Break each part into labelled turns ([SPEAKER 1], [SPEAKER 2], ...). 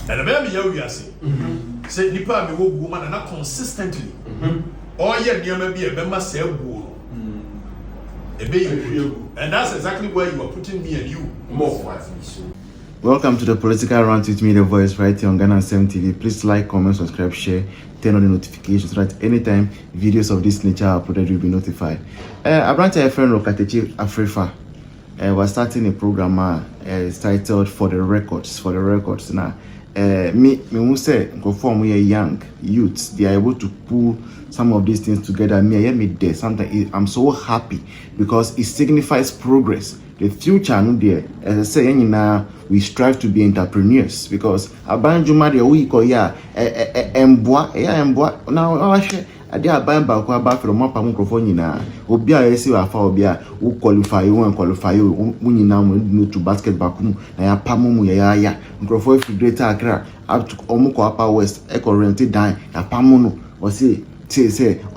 [SPEAKER 1] And the baby you say, say nipa me wo woman and not consistently. Or yet you may be a member say wool. And that's exactly where you are putting me and you more.
[SPEAKER 2] Welcome to the Political Rant with me, the voice, right here on Ghana Sam TV. Please like, comment, subscribe, share, turn on the notifications so that anytime videos of this nature are uploaded, you'll be notified. I brought a friend Okatakyie Afrifa. We're starting a program it's titled For the Records. Now, me who say conform we are young youths, they are able to pull some of these things together. Me there. Sometimes I'm so happy because it signifies progress. The future no there. As I say, now we strive to be entrepreneurs because abanjuma de we ko ya emboa now ade aban ba ko aba from mapa microphone nyina obi a yesi wa fa obi a wo qualify wo nyina mo to basketball kum na ya pam mu ya microphone figurator akra up to omuko upper west e current dan ya pam no o say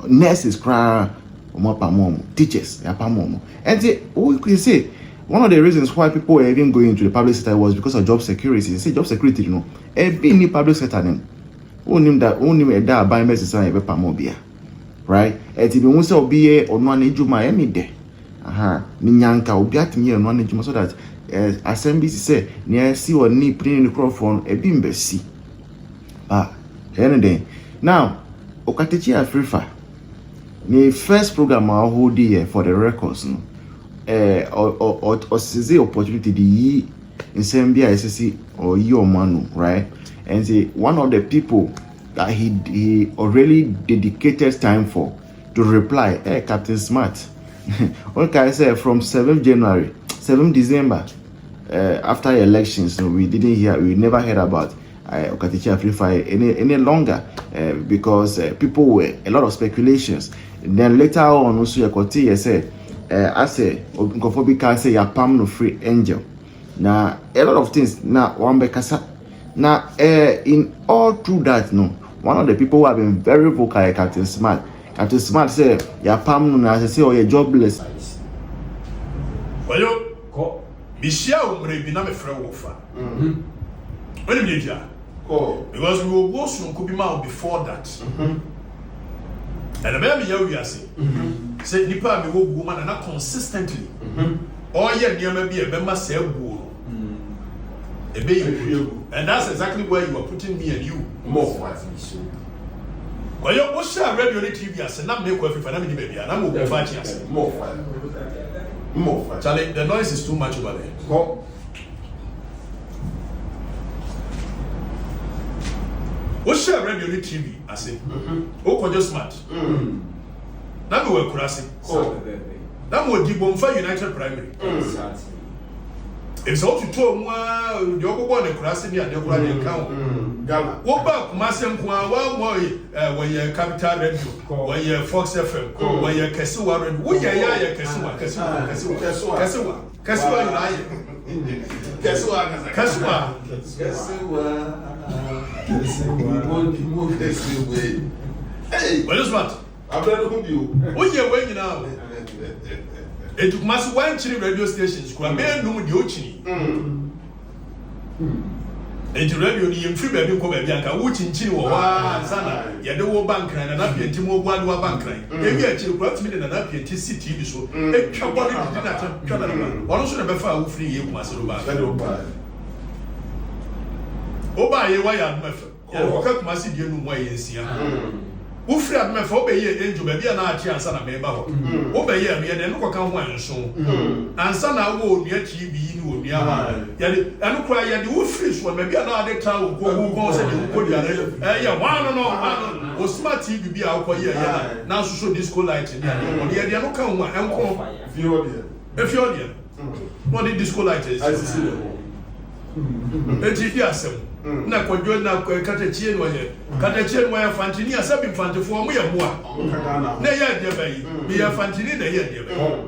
[SPEAKER 2] nurses cry mapa mom teachers ya pam mom and we could say one of the reasons why people were even going into the public sector was because of job security. You see, job security, you know, every public sector then only that buy message and ever pamobia, right? And if you want to be or no need you my any day, minyanka obiat me and one so that assembly say near see or need putting in the microphone a bimbesi. Anything now, Okatakyie Afrifa, the first program I hold here for the records, no. Or see opportunity the in Zambia SSC or your manu, right? And say one of the people that he already dedicated time for to reply, Captain Smart. What can I say from 7th January, 7th December, after elections, so we never heard about Okatakyie Afrifa any longer because people were a lot of speculations. And then later on also Okatakyie said I say Nkofobika say ya pam no free angel. Now a lot of things now one bekasa. Now in all through that no one of the people who have been very vocal Captain Smart. Captain Smart say ya pam no na say oh you jobless.
[SPEAKER 1] Well yo ko Michia umre bi na me frɛ wo fa. When you dey because we will go soon could be mal before that. And the baby you say say nipa me wo woman and consistently or yeah near be a member say wool and that's exactly where you are putting me and you more. Well you go share radio TV as na make Afrifa na me baby na mo go fa chi as more Charlie, the noise is too much over there. What share radio TV I say o just smart na me we kurase na mo di bomfa United Primary it's all to talk the ogbon ne kurase ni ade kura de kan Ghana wo ba kumase nko when you Capital Radio when you Fox FM when you Kesiwa Radio wo ya Kesiwa hey well smart abredo you when now it took mass one chini radio stations kwa me num de ochini radio ni yemfiri ba bi ko ba bi anka wo chinchini wo wa sana ye de wo bank na pienti mo bu adwa bank ran e bi a chiri kwa timi na pienti city bi so e twa body di na twa na ba ono so na be fa wo free ye kuma se do ba o ba ye wa ya no mefa o ka kuma se die nu mo ye nsia wo free adme fa o be ye enjo ba bi na achi ansa na me ba ho o be ye no ye de no ko kan ho anso ansa na wo onua chi bi ni onua ha ye de anu kura ye de wo free so ba bi na ade ta wo go se de ko dia ye no o smart TV bi a wo ye na so disco light ni ade o ye de no kan ho enko fiodia no the disco light is eti asem na kwadwo na Okatakyie no ye Okatakyie no ya fantini asabi mfantefo mo ye boa na ye de bayi me ya fantini na ye de bayi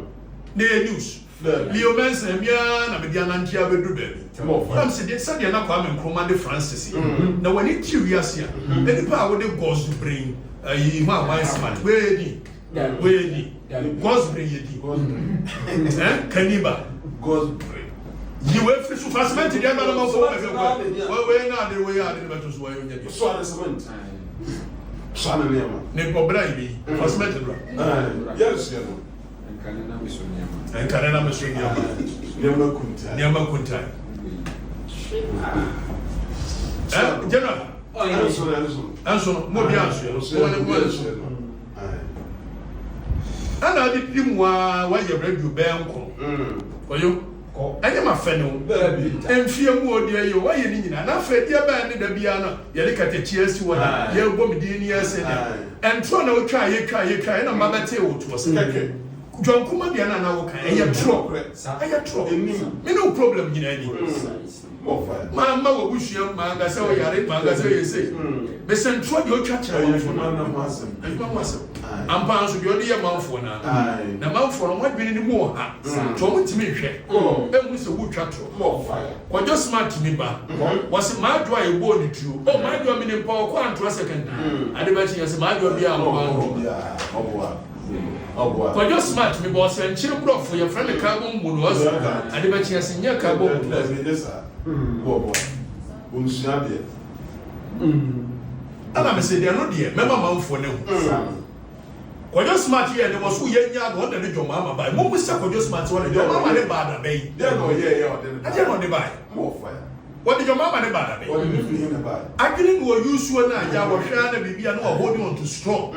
[SPEAKER 1] na news Leo Mensa mia na media nantia bedu baby am se de sadia na kwa me nkroma de Francis na wani tiwiase a eni pa wo de goes to bring yi ma wine smart we ni goes bring yedi kaniba goes bring You were free to fast men to the other we na de we ya de beto so ayo nyɛ
[SPEAKER 3] so ada cement so ana ne ma
[SPEAKER 1] ne pobra ibi for cement bra
[SPEAKER 3] yes no
[SPEAKER 1] enkane na meso nyama nyama kunta general anso mo bi anso mo ne mo anso ana di mu wa ye radio benko oyo anya ma fe no enfie mu odi ayo wa ye ni nyina na fe dia ba ne da bia no ye de Okatakyie asi wona ye go me di ni ase ne entro na wo twa ye na ma bete wo to se keke John kuma bia na wo kan ye tro me no problem nyina ni ma wo bushia ma ga se o yare ma ga se ye se be sentro de o twa kira wo fo na ma ampa nso bi odi ye manfo na manfo no wadwene ni mu ha to mo timi hwe e mu se wo twa tro kwajo smart mi ba wase ma adwo aye bo ni tuo o ma adwo mi ni pa ko antro second ade ba chi yase ma adwo bi a kwajo smart mi bo se nchiri brofo ye friend carbon monoazo ade ba chi yase nya carbon ana me se de no de mema manfo ne ho kwajo smart ye de wo so ye nya go de ne dwoma ama bai mo musa kwajo smart wo de dwoma ama ne ba da bai
[SPEAKER 3] de no ye o de
[SPEAKER 1] aje no de bai
[SPEAKER 3] mo fa
[SPEAKER 1] wo de dwoma ama ne ba da bai
[SPEAKER 3] o de ni fi ne bai
[SPEAKER 1] agini no use wo na ja wo hwa na bibia no holding on to strong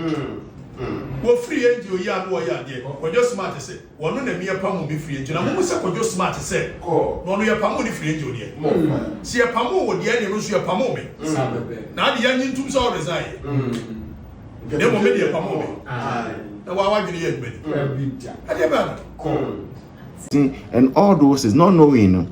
[SPEAKER 1] wo free engine o ya no ya de kwajo smart se wo no na mi ya pamu bi free engine na mo musa kwajo smart se no no ya pamu ni free engine o de
[SPEAKER 3] mo fa
[SPEAKER 1] si ya pamu wo de ya no so ya pamu me na de ya nyin tum so resign ne mo me de pamu me na wa wadwene ye gbedi ade ba
[SPEAKER 2] and all those is not knowing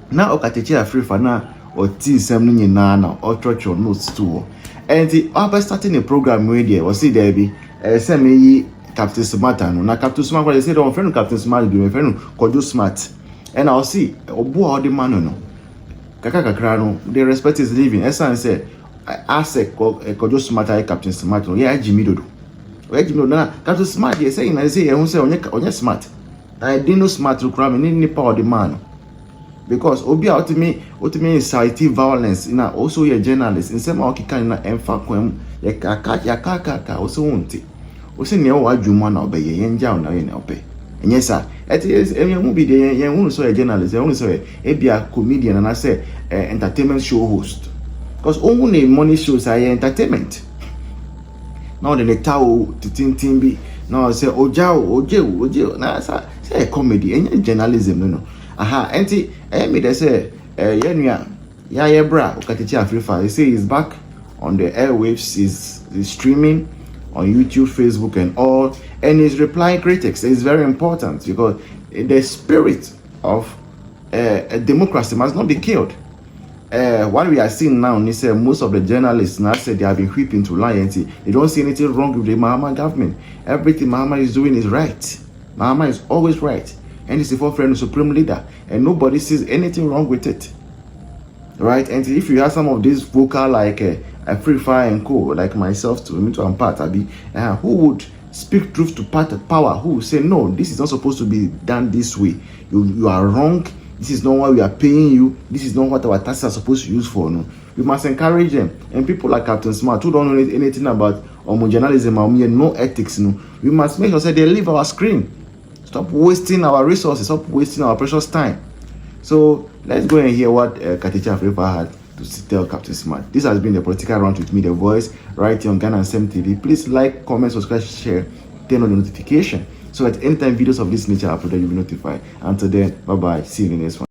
[SPEAKER 2] now Okatakyie Afrifa na or tea sem no nyina na or church or notes too and the after starting a program where there was see there be sem yi Captain Smart no na Captain Smart they say don't friend Captain Smart be my friend Kojo Smart and I'll see obo all the man no kakra no they respect his living essence say ask Kojo Smart I Captain Smart no yeah Gyimie dodo Gyimie na Captain Smart they say na say ehun say onye smart I didn't know smart to cram in any power the man because obi ultimately incite violence na also a journalist in some okika na emfa kwam ya kaka also won't o se ne o adwuma na obeye ye nja na ye na ope enye sa mu bi de ye hu so a journalist ye hu so e bia comedian na say entertainment show host because only money shows are entertainment now the tao titintin bi now say oje na say comedy enye journalism no aha enti me they say yenua ya bra Okatakyie Afrifa they say he's back on the airwaves is streaming on YouTube, Facebook and all and he's replying critics. It's very important because the spirit of a democracy must not be killed. What we are seeing now is most of the journalists now say they have been whipping to lie and say they don't see anything wrong with the Mahama government. Everything Mahama is doing is right. Mahama is always right. And he's the forefront supreme leader. And nobody sees anything wrong with it. Right? And if you have some of these vocal like Afrifa and co, like myself to Ampart, who would speak truth to power, who would say, no, this is not supposed to be done this way. You are wrong. This is not what we are paying you. This is not what our taxes are supposed to use for. No, we must encourage them. And people like Captain Smart, who don't know anything about journalism or no ethics, no, we must make sure that they leave our screen. Stop wasting our resources. Stop wasting our precious time. So let's go and hear what Okatakyie Afrifa had to tell Captain Smart. This has been the Political Round with me, The Voice, right here on Ghana and Sem TV. Please like, comment, subscribe, share, turn on the notification so that anytime videos of this nature are uploaded, you'll be notified. Until then, bye bye. See you in the next one.